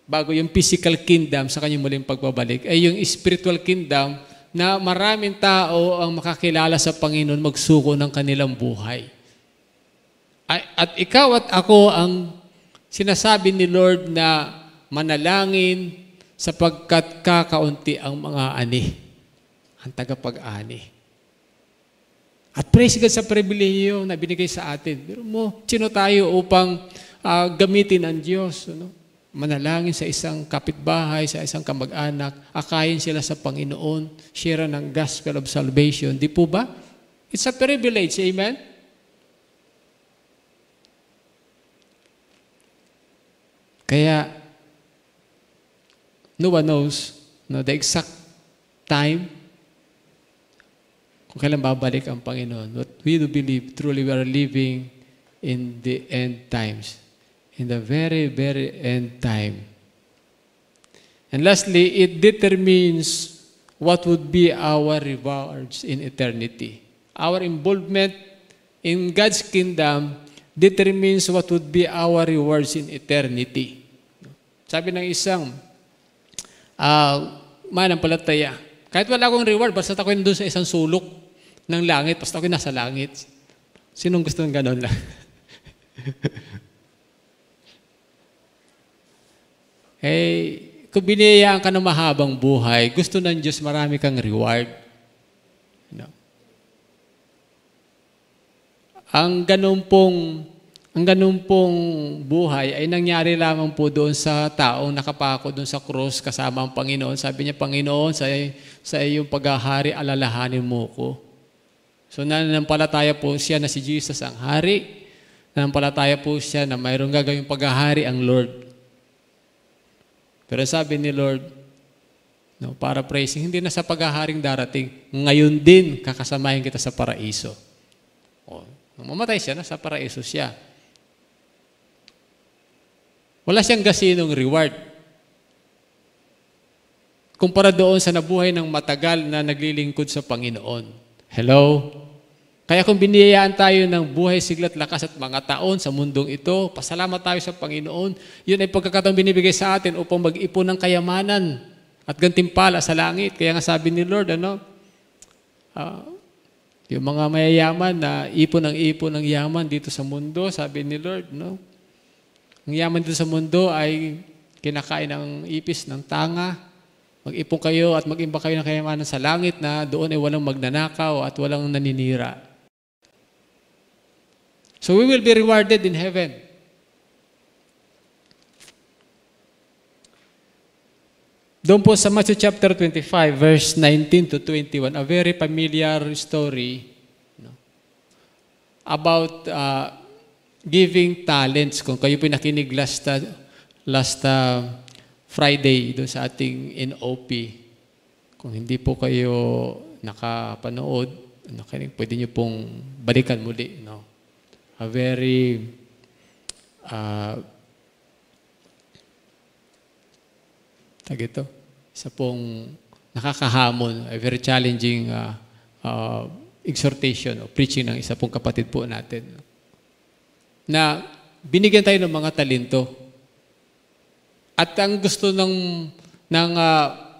bago yung physical kingdom sa kanyang muling pagbabalik, ay yung spiritual kingdom na maraming tao ang makakilala sa Panginoon, magsuko ng kanilang buhay. At ikaw at ako ang sinasabi ni Lord na manalangin sapagkat kakaunti ang mga ani, ang tagapag-ani. At praise God sa pribilehiyo na binigay sa atin. Pero sino tayo upang gamitin ang Diyos, no? Manalangin sa isang kapitbahay, sa isang kamag-anak, akayin sila sa Panginoon, share ng gospel of salvation. Di po ba? It's a privilege, amen? Kaya, no one knows the exact time kung kailan babalik ang Panginoon. But we do believe truly we are living in the end times. In the very, very end time. And lastly, it determines what would be our rewards in eternity. Our involvement in God's kingdom determines what would be our rewards in eternity. Sabi ng isang manampalataya, kahit wala akong reward, basta ako doon sa isang sulok ng langit, basta ako nasa langit. Sinong gusto ng ganon lang? Kung biniyayaan ka ng mahabang buhay, gusto ng Diyos marami kang reward. No? Ang ganun pong buhay ay nangyari lamang po doon sa taong nakapako doon sa krus kasama ang Panginoon. Sabi niya, Panginoon, sa iyong paghahari, alalahanin mo ko. So nananampalataya po siya na si Jesus ang hari. Nananampalataya po siya na mayroong gagawing paghahari ang Lord. Pero sabi ni Lord, no, paraphrasing, hindi na sa paghaharing darating, ngayon din kakasamahin kita sa paraiso. Nung mamatay siya, nasa paraiso siya. Wala siyang gasinong reward. Kumpara doon sa nabuhay ng matagal na naglilingkod sa Panginoon. Hello? Kaya kung biniyayaan tayo ng buhay, siglat, lakas at mga taon sa mundong ito, pasalamat tayo sa Panginoon. Yun ay pagkakataong binibigay sa atin upang mag-ipon ng kayamanan at gantimpala sa langit. Kaya nga sabi ni Lord, yung mga mayayaman na ipon ng yaman dito sa mundo, sabi ni Lord, no? Ang yaman dito sa mundo ay kinakain ng ipis, ng tanga. Mag-ipon kayo at mag-imba kayo ng kayamanan sa langit na doon ay walang magnanakaw at walang naninira. So we will be rewarded in heaven. Doon po sa Matthew chapter 25, verse 19 to 21, a very familiar story, no, about giving talents. Kung kayo po nakinig last Friday doon sa ating NOP, kung hindi po kayo nakapanood, pwede nyo pong balikan muli. No? A very isa pong nakakahamon, a very challenging exhortation o preaching ng isa pong kapatid po natin. Na binigyan tayo ng mga talento. At ang gusto ng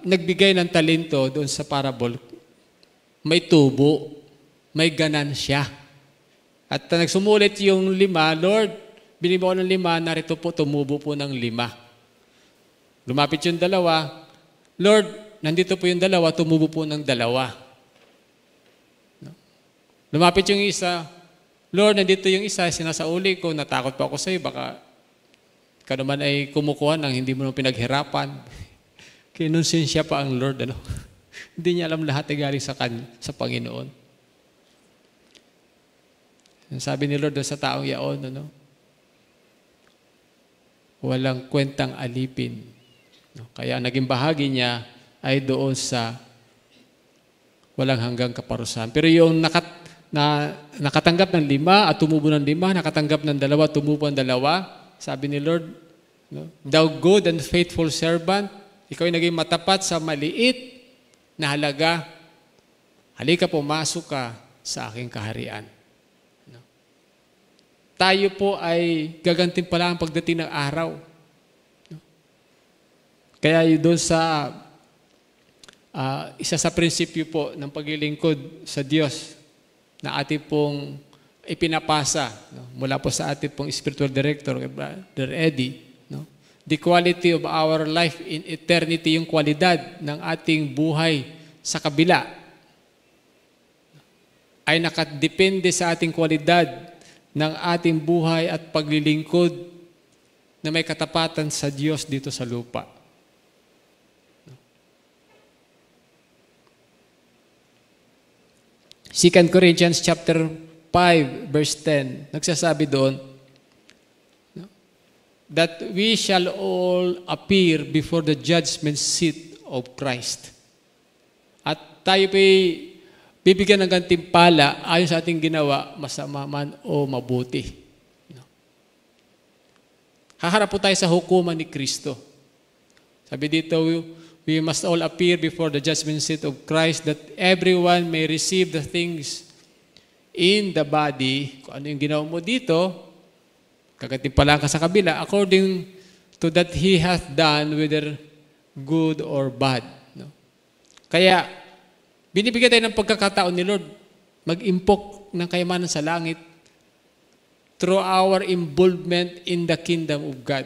nagbigay ng talento doon sa parable, may tubo, may ganansya. At nagsumulit yung 5, Lord, binigyan ko ng 5, narito po, tumubo po ng 5. Lumapit yung 2, Lord, nandito po yung 2, tumubo po ng 2. Lumapit yung 1, Lord, nandito yung 1, sinasauli ko, natakot pa ako sa iyo, baka ka naman ay kumukuha ng hindi mo pinaghirapan. Kinonsensya pa ang Lord. Hindi niya alam lahat ay galing sa Panginoon. Sabi ni Lord sa taong yaon, walang kwentang alipin. Kaya naging bahagi niya ay doon sa walang hanggang kaparusahan. Pero yung nakatanggap ng 5 at tumubo ng 5, nakatanggap ng 2 at tumubo ng 2, sabi ni Lord, thou good and faithful servant, ikaw ay naging matapat sa maliit na halaga. Halika, pumasok ka sa aking kaharian. Tayo po ay gagantimpala ang pagdating ng araw. Kaya doon sa isa sa prinsipyo po ng paglilingkod sa Diyos na ating pong ipinapasa mula po sa ating pong spiritual director, Brother Eddie, the quality of our life in eternity, yung kwalidad ng ating buhay sa kabila, ay nakadepende sa ating kwalidad ng ating buhay at paglilingkod na may katapatan sa Diyos dito sa lupa. 2 Corinthians chapter 5, verse 10, nagsasabi doon, that we shall all appear before the judgment seat of Christ. At tayo bibigyan ng gantimpala ayon sa ating ginawa, masama man o mabuti. Haharap po tayo sa hukuman ni Kristo. Sabi dito, we must all appear before the judgment seat of Christ that everyone may receive the things in the body. Kung ano yung ginawa mo dito, kagatimpalaan ka sa kabila, according to that he hath done, whether good or bad. No? Kaya, binibigyan tayo ng pagkakataon ni Lord, mag-impok ng kayamanan sa langit through our involvement in the kingdom of God.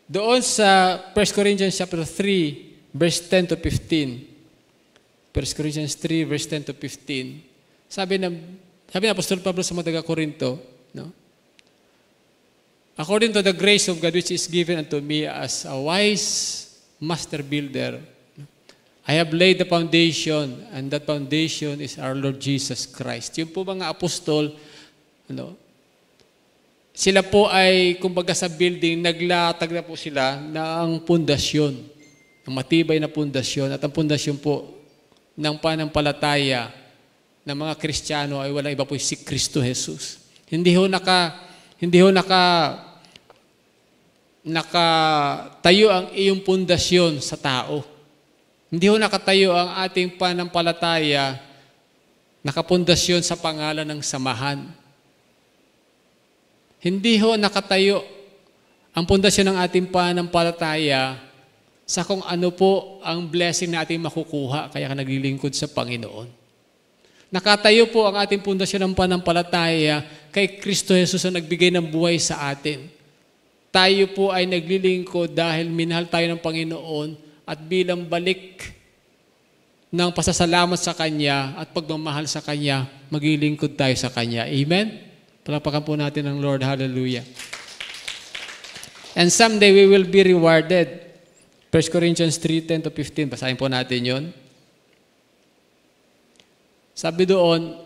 Doon sa 1 Corinthians chapter 3, verse 10 to 15. 1 Corinthians 3, verse 10 to 15. Sabi ng Apostol Pablo sa mga taga-Corinto, no? According to the grace of God which is given unto me as a wise master builder, I have laid the foundation, and that foundation is our Lord Jesus Christ. Yung po mga apostol, sila po ay, kumbaga sa building, naglatag na po sila ng pundasyon, ng matibay na pundasyon. At ang pundasyon po ng pananampalataya ng mga Kristiyano ay walang iba po si Kristo Jesus. Hindi ho nakatayo ang iyong pundasyon sa tao. Hindi ho nakatayo ang ating pananampalataya, nakapundasyon sa pangalan ng samahan. Hindi ho nakatayo ang pundasyon ng ating pananampalataya sa kung ano po ang blessing na ating makukuha kaya ka naglilingkod sa Panginoon. Nakatayo po ang ating pundasyon ng pananampalataya kay Kristo Jesus na nagbigay ng buhay sa atin. Tayo po ay naglilingkod dahil minahal tayo ng Panginoon at bilang balik ng pasasalamat sa Kanya at pagmamahal sa Kanya, maglilingkod tayo sa Kanya. Amen? Palakpakan po natin ang Lord. Hallelujah. And someday we will be rewarded. 1 Corinthians 3, 10 to 15. Basahin po natin yon. Sabi doon,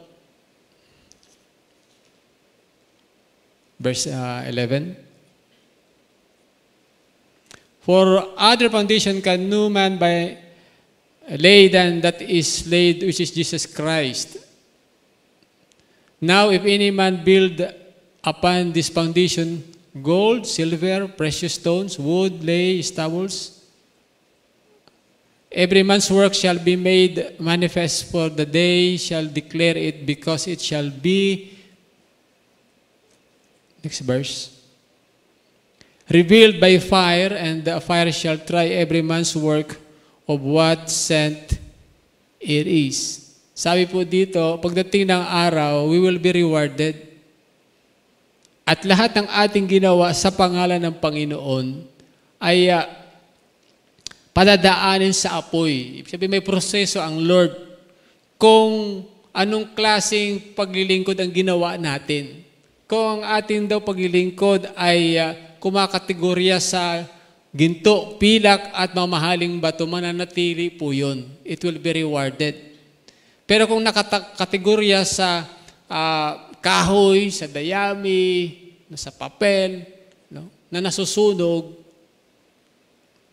verse 11, for other foundation can no man by lay than that is laid, which is Jesus Christ. Now, if any man build upon this foundation gold, silver, precious stones, wood, clay, stubbles, every man's work shall be made manifest, for the day shall declare it, because it shall be, next verse, revealed by fire, and the fire shall try every man's work of what scent it is. Sabi po dito, pagdating ng araw, we will be rewarded. At lahat ng ating ginawa sa pangalan ng Panginoon ay padadaanin sa apoy. Ibig sabihin, may proseso ang Lord kung anong klaseng paglilingkod ang ginawa natin. Kung ang ating daw paglilingkod ay kumakategorya sa ginto, pilak at mamahaling bato, mananatili po yun. It will be rewarded. Pero kung nakakategorya sa kahoy, sa dayami, sa papel, na nasusunog,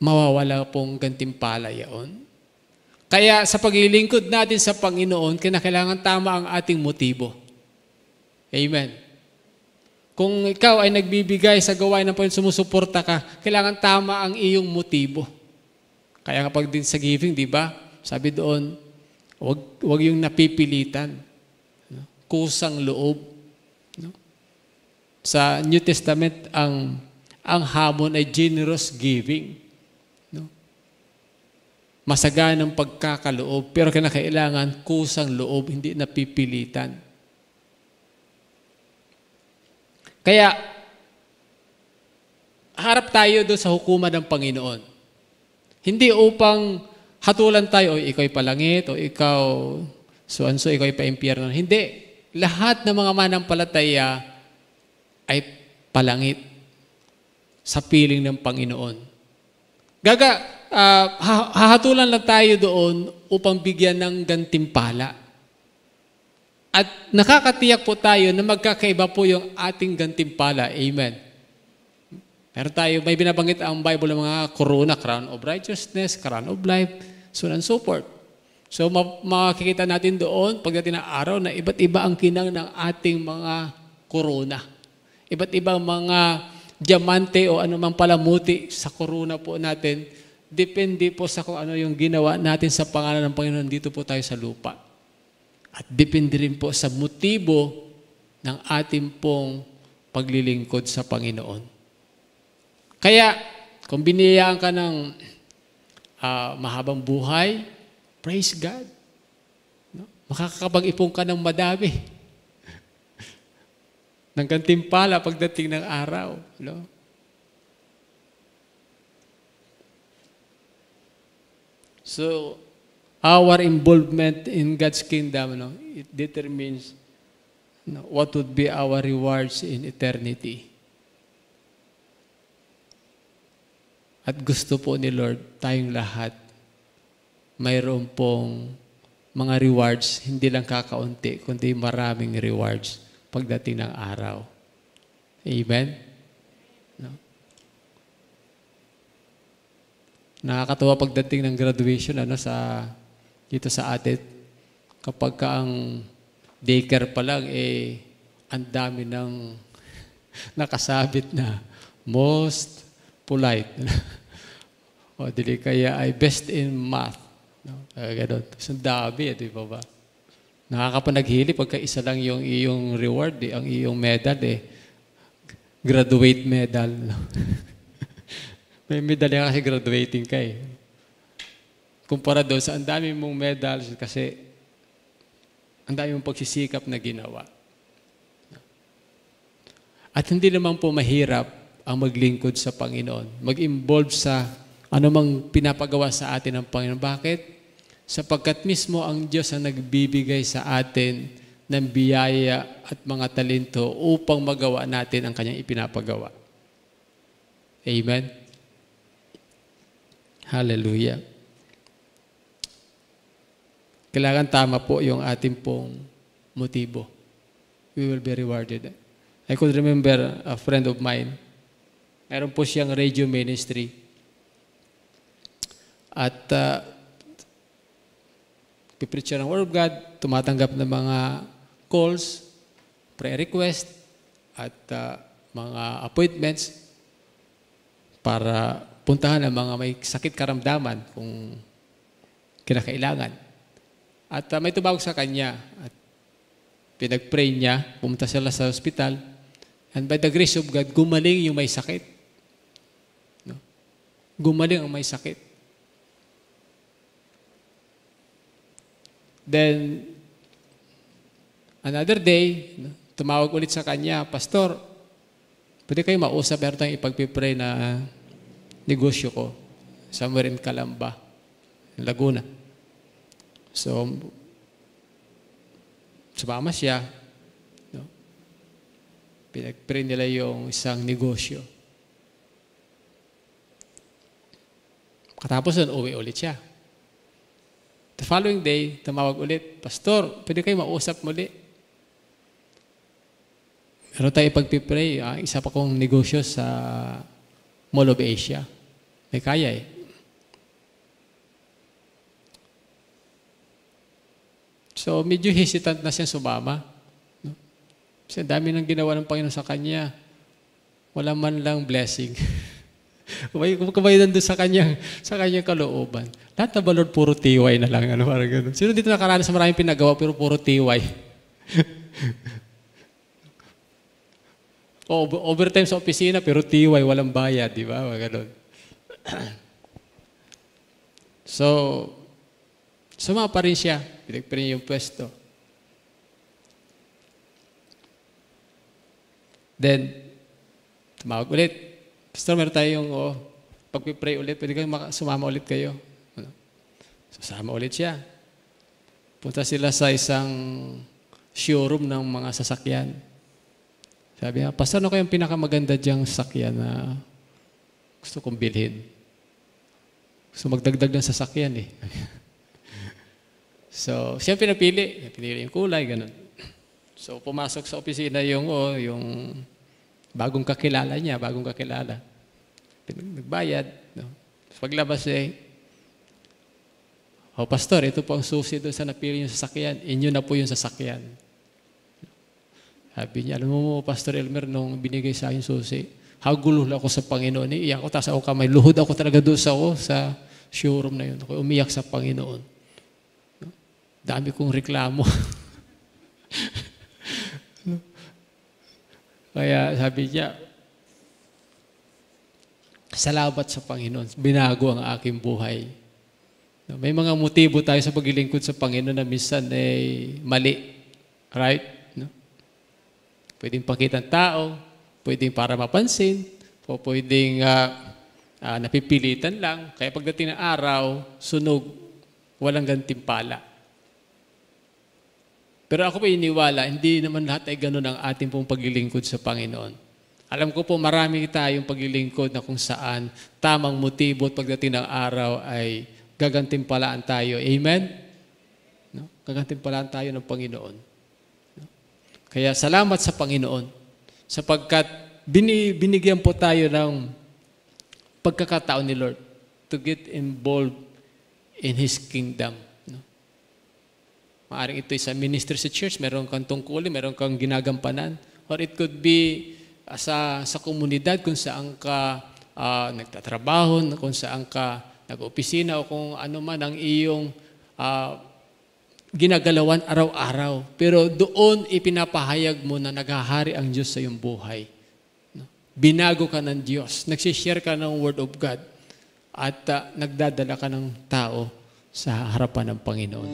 mawawala pong gantimpala yaon. Kaya sa paglilingkod natin sa Panginoon, kinakailangan tama ang ating motibo. Amen. Kung ikaw ay nagbibigay sa gawain ng Panginoon, sumusuporta ka, kailangan tama ang iyong motibo. Kaya kapag din sa giving, di ba? Sabi doon, wag yung napipilitan. Kusang loob. Sa New Testament, ang hamon ay generous giving. Masaganang pagkakaloob, pero kinakailangan kusang loob, hindi napipilitan. Kaya, harap tayo doon sa hukuman ng Panginoon. Hindi upang hatulan tayo, o ikaw ay palangit, o ikaw, so-and-so, ikaw ay pa-impyerno. Hindi. Lahat ng mga manampalataya ay palangit sa piling ng Panginoon. Hahatulan lang tayo doon upang bigyan ng gantimpala. At nakakatiyak po tayo na magkakaiba po yung ating gantimpala. Amen. Pero tayo, may binabanggit ang Bible ng mga corona, crown of righteousness, crown of life, so on and so forth. So makikita natin doon, pagdating ng araw, na iba't iba ang kinang ng ating mga corona. Iba't ibang mga diamante o anumang palamuti sa corona po natin, depende po sa kung ano yung ginawa natin sa pangalan ng Panginoon dito po tayo sa lupa. At depende rin po sa motibo ng ating pong paglilingkod sa Panginoon. Kaya, kung biniyayaan ka ng mahabang buhay, praise God. No? Makakapag-ipon ka ng madami. Ng gantimpala pagdating ng araw. No? So, our involvement in God's kingdom, no, it determines what would be our rewards in eternity. At gusto po ni Lord, tayong lahat, mayroon pong mga rewards, hindi lang kakaunti, kundi maraming rewards pagdating ng araw. Amen? No? Nakakatawa pagdating ng graduation dito sa atin, kapag ka ang daycare pa lang, ang dami ng nakasabit na most polite. O, dili kaya ay best in math. No? Ganon. So, ang dami, di ba ba? Nakakapanaghili pagka isa lang yung iyong reward, ang iyong medal, graduate medal. No? May medalya kasi graduating ka Kumpara doon sa ang dami mong medals kasi ang dami mong pagsisikap na ginawa. At hindi naman po mahirap ang maglingkod sa Panginoon. Mag-involve sa anumang pinapagawa sa atin ng Panginoon. Bakit? Sapagkat mismo ang Diyos ang nagbibigay sa atin ng biyaya at mga talento upang magawa natin ang kanyang ipinapagawa. Amen? Hallelujah. Kailangan tama po yung ating pong motibo. We will be rewarded. I could remember a friend of mine. Meron po siyang radio ministry. At pipreach siya ng Word of God, tumatanggap ng mga calls, prayer request, at mga appointments para puntahan ang mga may sakit karamdaman kung kinakailangan. At may tumawag sa kanya at pinag-pray niya, pumunta sila sa hospital, and by the grace of God, gumaling yung may sakit. No? Gumaling ang may sakit. Then, another day, tumawag ulit sa kanya, Pastor, pwede kayo mausap, meron tayong ipagpipray na negosyo ko somewhere in Calamba, Laguna. So, sumama siya. No? Pinag-pray nila yung isang negosyo. Katapos nun, uwi ulit siya. The following day, tumawag ulit, Pastor, pwede kayo mausap muli. Meron tayo ipagpipray, isa pa kong negosyo sa Mall of Asia. May kaya So, medyo hesitant na siya sumama. No? Kasi dami nang ginawa ng Panginoon sa kanya. Wala man lang blessing. Kumain nandun sa kanyang kalooban. Lahat na ba, Lord, puro tiway na lang. Parang ganun. Sino dito nakaranas sa maraming pinagawa pero puro tiway? Overtime sa opisina pero tiway, walang bayad. Di ba? Ganun. So, sumama pa rin siya. Pinag-pray yung pwesto. Then, tumawag ulit. Pastor, meron tayong pag-pray ulit. Pwede kayo sumama ulit kayo. Sasama ulit siya. Punta sila sa isang showroom ng mga sasakyan. Sabi niya, Pastor, ano kayong pinakamaganda diyang sasakyan na gusto kong bilhin? Gusto magdagdag ng sasakyan So, siya pinapili yung kulay, ganun. So, pumasok sa opisina yung bagong kakilala niya, Nagbayad. No? Paglabas Pastor, ito po ang susi doon sa napili yung sasakyan. Inyo na po yung sasakyan. Sabi niya, alam mo, Pastor Elmer, nung binigay sa akin susi, hagulol ako sa Panginoon. Iiyak ko, taas ako kamay. Luhod ako talaga doon sa showroom na yun. Ako umiyak sa Panginoon. Dami kong reklamo. Kaya sabi niya, salamat sa Panginoon. Binago ang aking buhay. May mga motibo tayo sa paglilingkod sa Panginoon na minsan ay mali. Right? Pwedeng pakita ng tao, pwedeng para mapansin, o pwedeng napipilitan lang. Kaya pagdating ng araw, sunog, walang gantimpala. Pero ako pa iniwala, hindi naman lahat ay ganun ang ating pong paglilingkod sa Panginoon. Alam ko po, marami tayong paglilingkod na kung saan tamang motibo at pagdating ng araw ay gagantimpalaan tayo. Amen? No? Gagantimpalaan tayo ng Panginoon. Kaya salamat sa Panginoon sapagkat binigyan po tayo ng pagkakataon ni Lord to get involved in His kingdom. No? Maaring ito sa ministry sa church, meron kang tungkulin, meron kang ginagampanan. Or it could be sa komunidad kung saan ka nagtatrabaho, kung saan ka nag-opisina o kung ano man ang iyong ginagalawan araw-araw. Pero doon ipinapahayag mo na naghahari ang Diyos sa iyong buhay. Binago ka ng Diyos. Nagsishare ka ng Word of God. At nagdadala ka ng tao sa harapan ng Panginoon.